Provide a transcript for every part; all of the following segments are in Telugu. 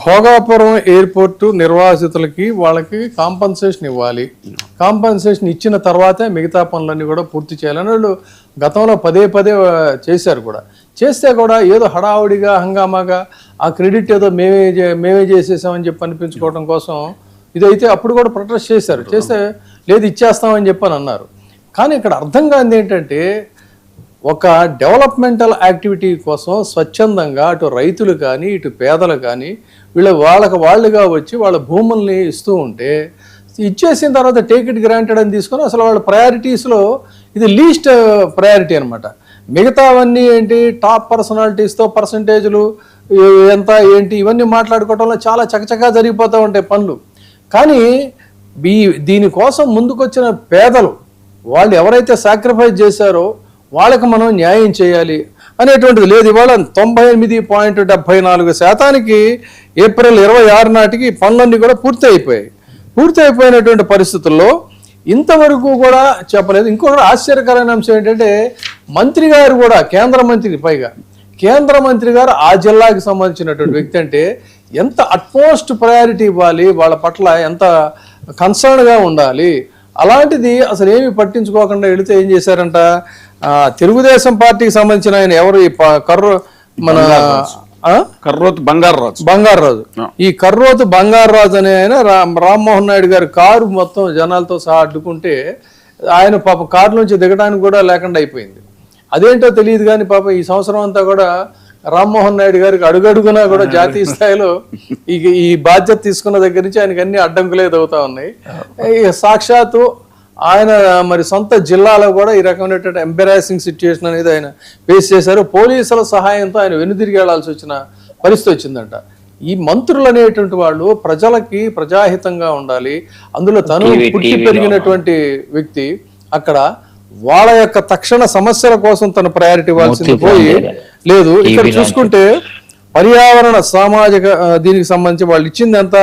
భోగాపురం ఎయిర్పోర్టు నిర్వాసితులకి వాళ్ళకి కాంపన్సేషన్ ఇవ్వాలి. కాంపన్సేషన్ ఇచ్చిన తర్వాతే మిగతా పనులన్నీ కూడా పూర్తి చేయాలని వాళ్ళు గతంలో పదే చేశారు కూడా. చేస్తే కూడా ఏదో హడావుడిగా హంగామాగా ఆ క్రెడిట్ ఏదో మేమే చేసేసామని చెప్పి అనిపించుకోవడం కోసం ఇదైతే అప్పుడు కూడా ప్రొటెస్ట్ చేశారు. చేస్తే లేదు ఇచ్చేస్తామని చెప్పని అన్నారు. కానీ ఇక్కడ అర్థం కానిది ఏంటంటే ఒక డెవలప్మెంటల్ యాక్టివిటీ కోసం స్వచ్ఛందంగా అటు రైతులు కానీ ఇటు పేదలు కానీ వాళ్ళుగా వచ్చి వాళ్ళ భూముల్ని ఇస్తూ ఉంటే ఇచ్చేసిన తర్వాత టేక్ ఇట్ గ్రాంటెడ్ అని తీసుకొని అసలు వాళ్ళ ప్రయారిటీస్లో ఇది లీస్ట్ ప్రయారిటీ అనమాట. మిగతావన్నీ ఏంటి టాప్ పర్సనాలిటీస్తో పర్సంటేజ్లు ఎంత ఏంటి ఇవన్నీ మాట్లాడుకోవడంలో చాలా చకచకా జరిగిపోతూ ఉంటాయి పనులు. కానీ దీనికోసం ముందుకొచ్చిన పేదలు వాళ్ళు ఎవరైతే సాక్రిఫైస్ చేశారో వాళ్ళకి మనం న్యాయం చేయాలి అనేటువంటిది లేదు. ఇవాళ 98.74% ఏప్రిల్ 26 నాటికి పనులన్నీ కూడా పూర్తి అయిపోయినటువంటి పరిస్థితుల్లో ఇంతవరకు కూడా చెప్పలేదు. ఇంకొకటి ఆశ్చర్యకరమైన అంశం ఏంటంటే మంత్రి గారు కూడా కేంద్ర మంత్రి గారు ఆ జిల్లాకి సంబంధించినటువంటి వ్యక్తి అంటే ఎంత అట్మోస్ట్ ప్రయారిటీ ఇవ్వాలి, వాళ్ళ పట్ల ఎంత కన్సర్న్గా ఉండాలి. అలాంటిది అసలు ఏమి పట్టించుకోకుండా వెళితే ఏం చేశారంట, తెలుగుదేశం పార్టీకి సంబంధించిన ఆయన ఎవరు కర్రోతు బంగారరాజు ఈ కర్రోతు బంగారరాజు అనే ఆయన రామ్మోహన్ నాయుడు గారి కారు మొత్తం జనాలతో సహా అడ్డుకుంటే ఆయన పాప కారు నుంచి దిగడానికి కూడా లేకుండా అయిపోయింది. అదేంటో తెలియదు కానీ పాప ఈ సంవత్సరం అంతా కూడా రామ్మోహన్ నాయుడు గారికి అడుగడుగునా కూడా జాతీయ స్థాయిలో ఈ బాధ్యత తీసుకున్న దగ్గర నుంచి ఆయనకి అన్ని అడ్డంకులే ఎదుగుతా ఉన్నాయి. సాక్షాత్తు ఆయన మరి సొంత జిల్లాలో కూడా ఈ రకమైనటువంటి ఎంబరాసింగ్ సిచ్యుయేషన్ అనేది ఆయన ఫేస్ చేశారు. పోలీసుల సహాయంతో ఆయన వెనుదిరిగి వెళ్లాల్సి వచ్చిన పరిస్థితి వచ్చిందంట. ఈ మంత్రులు అనేటువంటి వాళ్ళు ప్రజలకి ప్రజాహితంగా ఉండాలి. అందులో తను పుట్టి పెరిగినటువంటి వ్యక్తి అక్కడ వాళ్ళ యొక్క తక్షణ సమస్యల కోసం తన ప్రయారిటీ ఇవ్వాల్సింది పోయి లేదు. ఇక్కడ చూసుకుంటే పర్యావరణ సామాజిక దీనికి సంబంధించి వాళ్ళు ఇచ్చింది ఎంత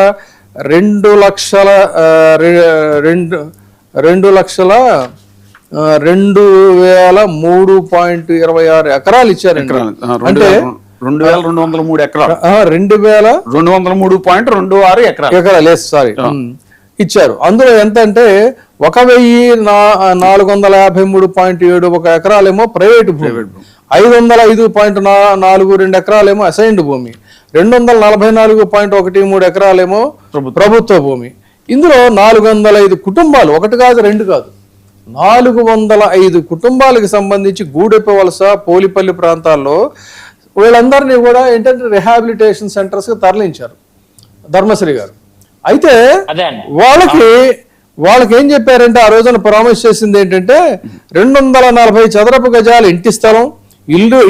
2,02,003.26 ఎకరాలు ఇచ్చారు. అంటే 2,203 ఎకరాలు 2,203.26 ఎకరాలు సారీ ఇచ్చారు. అందులో ఎంత అంటే 1,453.71 ఎకరాలేమో ప్రైవేటు భూమి, 505.42 ఎకరాలేమో అసైన్డ్ భూమి, 244.13 ఎకరాలేమో ప్రభుత్వ భూమి. ఇందులో 405 కుటుంబాలు, ఒకటి కాదు రెండు కాదు 405 కుటుంబాలకు సంబంధించి గూడెప్ప వలస పోలిపల్లి ప్రాంతాల్లో వీళ్ళందరినీ కూడా ఏంటంటే రిహాబిలిటేషన్ సెంటర్స్కి తరలించారు ధర్మశ్రీ గారు. అయితే వాళ్ళకి ఏం చెప్పారంటే ఆ రోజున ప్రామిస్ చేసింది ఏంటంటే 240 చదరపు గజాల ఇంటి స్థలం,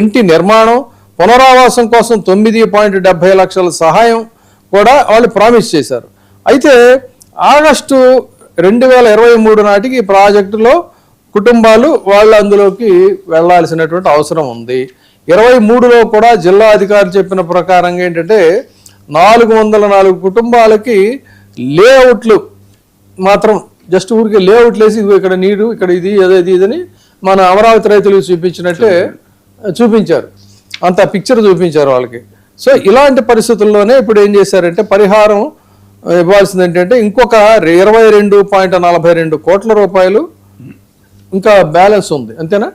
ఇంటి నిర్మాణం, పునరావాసం కోసం 9.70 లక్షల సహాయం కూడా వాళ్ళు ప్రామిస్ చేశారు. అయితే ఆగస్టు 2023 నాటికి ఈ ప్రాజెక్టులో కుటుంబాలు వాళ్ళు అందులోకి వెళ్లాల్సినటువంటి అవసరం ఉంది. 23లో కూడా జిల్లా అధికారులు చెప్పిన ప్రకారంగా ఏంటంటే 404 కుటుంబాలకి లేఅవుట్లు మాత్రం జస్ట్ ఊరికి లేఅవుట్లు వేసి ఇక్కడ నీరు ఇక్కడ ఇది ఇదని మన అమరావతి రైతులకు చూపించినట్టే చూపించారు, అంత పిక్చర్ చూపించారు వాళ్ళకి. సో ఇలాంటి పరిస్థితుల్లోనే ఇప్పుడు ఏం చేశారంటే పరిహారం ఇవ్వాల్సింది ఏంటంటే ఇంకొక 22.42 కోట్ల రూపాయలు ఇంకా బ్యాలెన్స్ ఉంది, అంతేనా?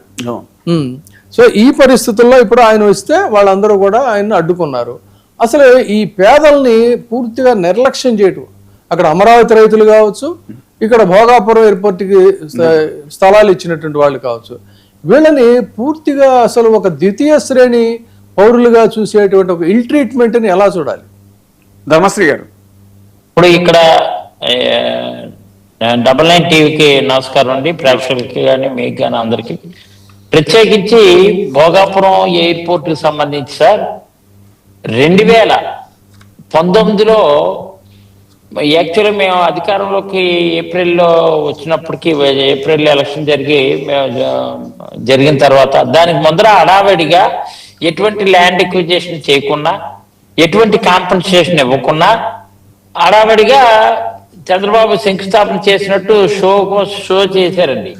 సో ఈ పరిస్థితుల్లో ఇప్పుడు ఆయన వస్తే వాళ్ళందరూ కూడా ఆయన్ని అడ్డుకున్నారు. అసలు ఈ పేదల్ని పూర్తిగా నిర్లక్ష్యం చేయటం, అక్కడ అమరావతి రైతులు కావచ్చు, ఇక్కడ భోగాపురం ఎయిర్పోర్ట్కి స్థలాలు ఇచ్చినటువంటి వాళ్ళు కావచ్చు, వీళ్ళని పూర్తిగా అసలు ఒక ద్వితీయ శ్రేణి పౌరులుగా చూసేటువంటి ఒక ఇల్ ట్రీట్మెంట్ని ఎలా చూడాలి? ధర్మశ్రీ గారు ఇప్పుడు ఇక్కడ 99 టీవీకి నమస్కారం అండి, ప్రేక్షకులకి కానీ మీకు కానీ అందరికి. ప్రత్యేకించి భోగాపురం ఎయిర్పోర్ట్కి సంబంధించి సార్ 2019లో యాక్చువల్గా మేము అధికారంలోకి ఏప్రిల్లో వచ్చినప్పటికీ, ఏప్రిల్ ఎలక్షన్ జరిగిన తర్వాత దానికి ముందర హడావిడిగా ఎటువంటి ల్యాండ్ ఎక్విజిషన్ చేయకుండా, ఎటువంటి కాంపెన్సేషన్ ఇవ్వకుండా హడావిడిగా చంద్రబాబు శంకుస్థాపన చేసినట్టు షో చేశారండి.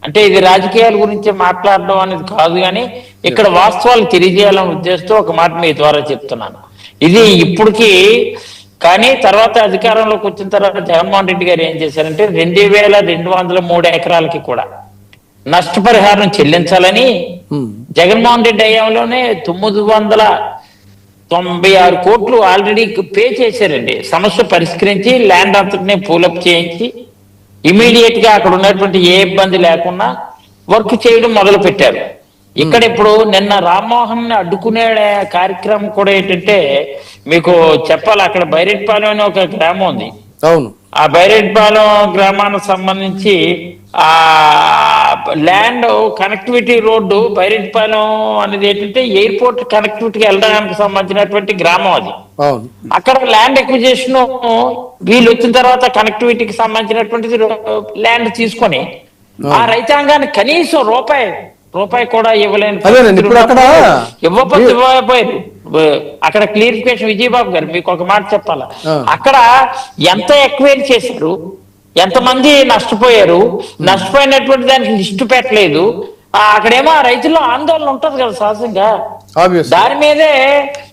అంటే ఇది రాజకీయాల గురించి మాట్లాడడం అనేది కాదు, కానీ ఇక్కడ వాస్తవాలు తెలియజేయాలనే ఉద్దేశంతో ఒక మాట మీ ద్వారా చెప్తున్నాను. ఇది ఇప్పటికి. కానీ తర్వాత అధికారంలోకి వచ్చిన తర్వాత జగన్మోహన్ రెడ్డి గారు ఏం చేశారంటే 2203 ఎకరాలకి కూడా నష్టపరిహారం చెల్లించాలని జగన్మోహన్ రెడ్డి హయాంలోనే 996 కోట్లు ఆల్రెడీ పే చేశారండి. సమస్య పరిష్కరించి ల్యాండ్ అంతటిని పూలప్ చేయించి ఇమీడియట్ గా అక్కడ ఉన్నటువంటి ఏ ఇబ్బంది లేకుండా వర్క్ చేయడం మొదలు పెట్టారు. ఇక్కడ ఇప్పుడు నిన్న రామ్మోహన్ అడ్డుకునే కార్యక్రమం కూడా ఏంటంటే మీకు చెప్పాలి, అక్కడ బైరెడ్పాలెం అనే ఒక గ్రామం ఉంది. అవును. ఆ బైరెడ్పాలెం గ్రామానికి సంబంధించి ఆ ల్యాండ్ కనెక్టివిటీ రోడ్డు బైరెడ్పాలెం అనేది ఏంటంటే ఎయిర్పోర్ట్ కనెక్టివిటీకి వెళ్ళడానికి సంబంధించినటువంటి గ్రామం అది. అవును. అక్కడ ల్యాండ్ ఎక్విజిషన్ వీళ్ళు వచ్చిన తర్వాత కనెక్టివిటీకి సంబంధించినటువంటిది ల్యాండ్ తీసుకొని ఆ రైతాంగాన్ని కనీసం రూపాయి కూడా ఇవ్వలేని ఇవ్వకపోయారు. అక్కడ క్లియరిఫికేషన్ విజయబాబు గారు మీకు ఒక మాట చెప్పాలా, అక్కడ ఎంత ఎక్వైరీ చేశారు, ఎంతమంది నష్టపోయారు, నష్టపోయినటువంటి దానికి లిస్టు పెట్టలేదు. అక్కడేమో ఆ రైతుల్లో ఆందోళన ఉంటది కదా సహజంగా. దాని మీదే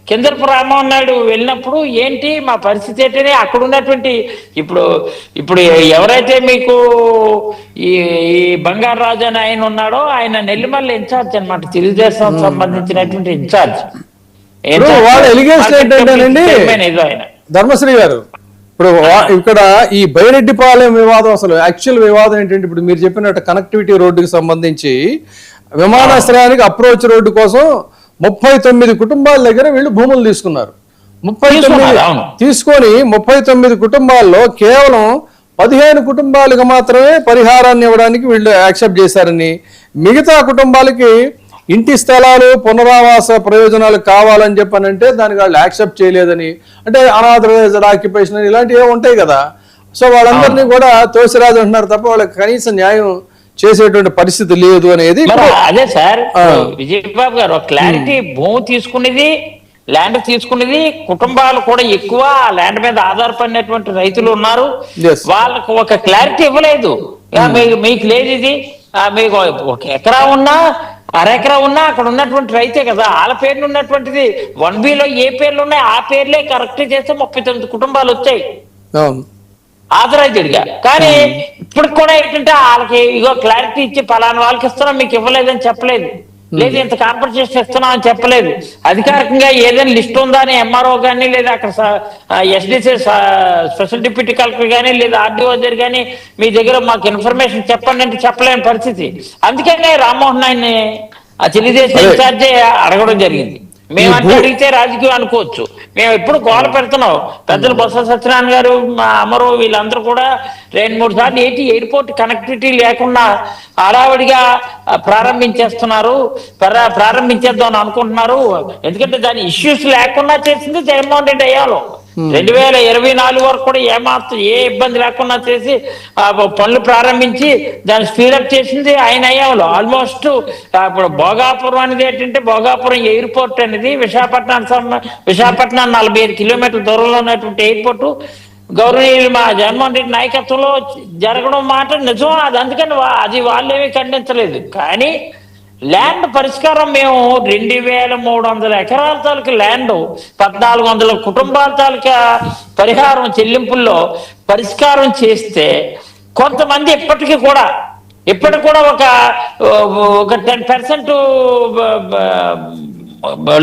కిందరపు రామ్మోహన్ నాయుడు వెళ్ళినప్పుడు ఏంటి మా పరిస్థితి ఏంటని అక్కడ ఉన్నటువంటి ఇప్పుడు ఎవరైతే మీకు ఈ బంగారు రాజు అని ఆయన ఉన్నాడో ఆయన నెల్లిమల్ల ఇన్ఛార్జ్ అనమాట, తెలుగుదేశం సంబంధించినటువంటి ఇన్ఛార్జ్. ధర్మశ్రీ గారు, ఇప్పుడు ఇక్కడ ఈ బైరెడ్డిపాలెం వివాదం అసలు యాక్చువల్ వివాదం ఏంటంటే ఇప్పుడు మీరు చెప్పినట్టు కనెక్టివిటీ రోడ్డుకి సంబంధించి విమానాశ్రయానికి అప్రోచ్ రోడ్డు కోసం 39 కుటుంబాల దగ్గర వీళ్ళు భూములు తీసుకున్నారు. 39 తీసుకొని 39 కుటుంబాల్లో కేవలం 15 కుటుంబాలకు మాత్రమే పరిహారాన్ని ఇవ్వడానికి వీళ్ళు యాక్సెప్ట్ చేశారని, మిగతా కుటుంబాలకి ఇంటి స్థలాలు పునరావాస ప్రయోజనాలు కావాలని చెప్పనంటే దానికి వాళ్ళు యాక్సెప్ట్ చేయలేదని, అంటే అనాథరైజ్డ్ ఆక్యుపేషన్ ఇలాంటివి ఉంటాయి కదా. సో వాళ్ళందరినీ కూడా తోసిరాజు అంటున్నారు తప్ప వాళ్ళకి కనీస న్యాయం చేసేటువంటి పరిస్థితి లేదు అనేది. అదే సార్ విజయబాబు గారు క్లారిటీ, భూమి తీసుకునేది ల్యాండ్ తీసుకునేది కుటుంబాలు కూడా ఎక్కువ ల్యాండ్ మీద ఆధారపడినటువంటి రైతులు ఉన్నారు. వాళ్ళకు ఒక క్లారిటీ ఇవ్వలేదు. మీకు లేదు ఇది, మీకు 1 ఎకరా ఉన్నా 1/2 ఎకరా ఉన్నా అక్కడ ఉన్నటువంటి రైతే కదా, వాళ్ళ పేర్లు ఉన్నటువంటిది 1B లో ఏ పేర్లు ఉన్నాయి ఆ పేర్లే కరెక్ట్ చేస్తే 39 కుటుంబాలు వచ్చాయి ఆథరైజ్డ్ గా. కానీ ఇప్పుడు కూడా ఏంటంటే వాళ్ళకి ఇగో క్లారిటీ ఇచ్చి పలానా వాళ్ళకి ఇస్తున్నాం మీకు ఇవ్వలేదని చెప్పలేదు, లేదు ఇంత కాంపన్సేషన్ ఇస్తున్నాం అని చెప్పలేదు. అధికారికంగా ఏదైనా లిస్ట్ ఉందా అని ఎంఆర్ఓ కానీ లేదా అక్కడ ఎస్డిసి స్పెషల్ డిప్యూటీ కలెక్టర్ కానీ లేదా ఆర్డీఓ దగ్గర కానీ మీ దగ్గర మాకు ఇన్ఫర్మేషన్ చెప్పండి అంటే చెప్పలేని పరిస్థితి. అందుకనే రామ్మోహన్ నాయుడిని ఆ తెలుగుదేశం ఇన్ఛార్జే అడగడం జరిగింది. మేమంటే అడిగితే రాజకీయం అనుకోవచ్చు, మేము ఎప్పుడు గోల పెడుతున్నాం. పెద్దలు బొత్స సత్యనారాయణ గారు అమరు వీళ్ళందరూ కూడా 2-3 సార్లు ఎయిర్పోర్ట్ కనెక్టివిటీ లేకుండా హడావిడిగా ప్రారంభించేద్దాం అని అనుకుంటున్నారు. ఎందుకంటే దాని ఇష్యూస్ లేకుండా చేసింది జగన్మోహన్ రెడ్డి అయ్యాలో. 2024 వరకు కూడా ఏమాత్రం ఏ ఇబ్బంది లేకుండా చేసి పనులు ప్రారంభించి దాన్ని స్పీడప్ చేసింది ఆయన అయ్యాలో. ఆల్మోస్ట్ ఇప్పుడు భోగాపురం అనేది ఏంటంటే భోగాపురం ఎయిర్పోర్ట్ అనేది విశాఖపట్నం 45 కిలోమీటర్ల దూరంలో ఉన్నటువంటి ఎయిర్పోర్టు గౌరవనీయులు మా జగన్మోహన్ రెడ్డి నాయకత్వంలో జరగడం మాట నిజం. అది అందుకని అది వాళ్ళేమీ ఖండించలేదు. కానీ ల్యాండ్ పరిష్కారం మేము 2300 ఎకరాల తాలూకు ల్యాండ్ 1400 కుటుంబాల తాలూకా పరిహారం చెల్లింపుల్లో పరిష్కారం చేస్తే కొంతమంది ఇప్పటికి కూడా ఒక 10%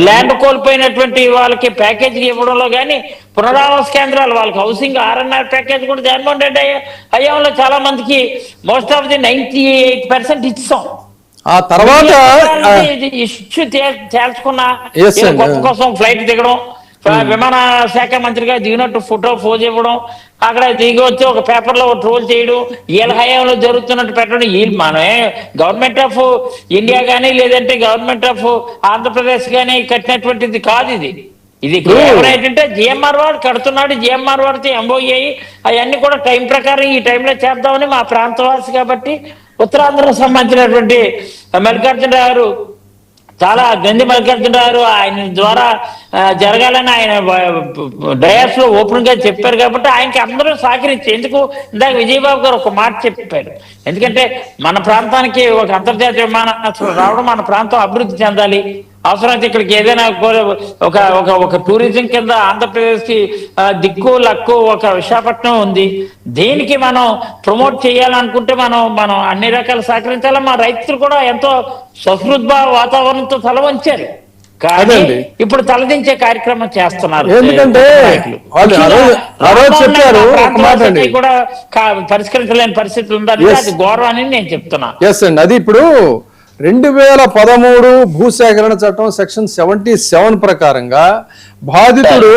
ల్యాండ్ కోల్పోయినటువంటి వాళ్ళకి ప్యాకేజ్ ఇవ్వడంలో కానీ పునరావాస కేంద్రాలు వాళ్ళకి హౌసింగ్ RNR ప్యాకేజ్ కూడా జగన్మోహన్ రెడ్డి హయాంలో చాలా మందికి మోస్ట్ ఆఫ్ ది 98% ఇచ్చాం. ఆ తర్వాత ఇష్యూ తేల్చుకున్నా గొప్ప కోసం ఫ్లైట్ దిగడం, విమాన శాఖ మంత్రిగా దిగినట్టు ఫోటో పోజ్ ఇవ్వడం, అక్కడ దిగి వచ్చి ఒక పేపర్ లో ట్రోల్ చేయడం, వీళ్ళ హయాంలో జరుగుతున్నట్టు పెట్టడం. వీళ్ళు మనమే గవర్నమెంట్ ఆఫ్ ఇండియా కానీ లేదంటే గవర్నమెంట్ ఆఫ్ ఆంధ్రప్రదేశ్ కానీ కట్టినటువంటిది కాదు ఇది కేవలం ఏంటంటే జిఎంఆర్ వాడు కడుతున్నాడు, జిఎంఆర్ వాడితో ఎంఓఏ అవన్నీ కూడా టైం ప్రకారం ఈ టైంలో చేద్దామని మా ప్రాంతవాసి కాబట్టి ఉత్తరాంధ్రకు సంబంధించినటువంటి మల్లికార్జునరావు గారు చాలా మల్లికార్జునరావు గారు ఆయన ద్వారా జరగాలని ఆయన డయాస్ లో ఓపెన్ గా చెప్పారు కాబట్టి ఆయనకి అందరూ సహకరించి. ఎందుకు ఇందాక విజయబాబు గారు ఒక మాట చెప్పారు, ఎందుకంటే మన ప్రాంతానికి ఒక అంతర్జాతీయ విమానాశ్రయం రావడం, మన ప్రాంతం అభివృద్ధి చెందాలి, అవసరమైతే ఇక్కడికి ఏదైనా ఒక ఒక ఒక టూరిజం కింద ఆంధ్రప్రదేశ్ కి దిక్కు లక్కు ఒక విశాఖపట్నం ఉంది. దీనికి మనం ప్రమోట్ చేయాలనుకుంటే మనం అన్ని రకాల సహకరించాలి. మా రైతులు కూడా ఎంతో సహృద్భావ వాతావరణంతో తల వంచారు. కానీ అదండి. ఇప్పుడు తలదించే కార్యక్రమం చేస్తున్నారు. ఎందుకంటే వాళ్ళు ఆ రోజు చెప్పారు ఒక మాట అండి, కూడా పరిష్కరించలేని పరిస్థితులు ఉందని అది ఘోరం అని నేను చెప్తున్నా. ఎస్ అండి. అది ఇప్పుడు 2013 భూసేకరణ చట్టం సెక్షన్ 77 ప్రకారంగా బాధితుడు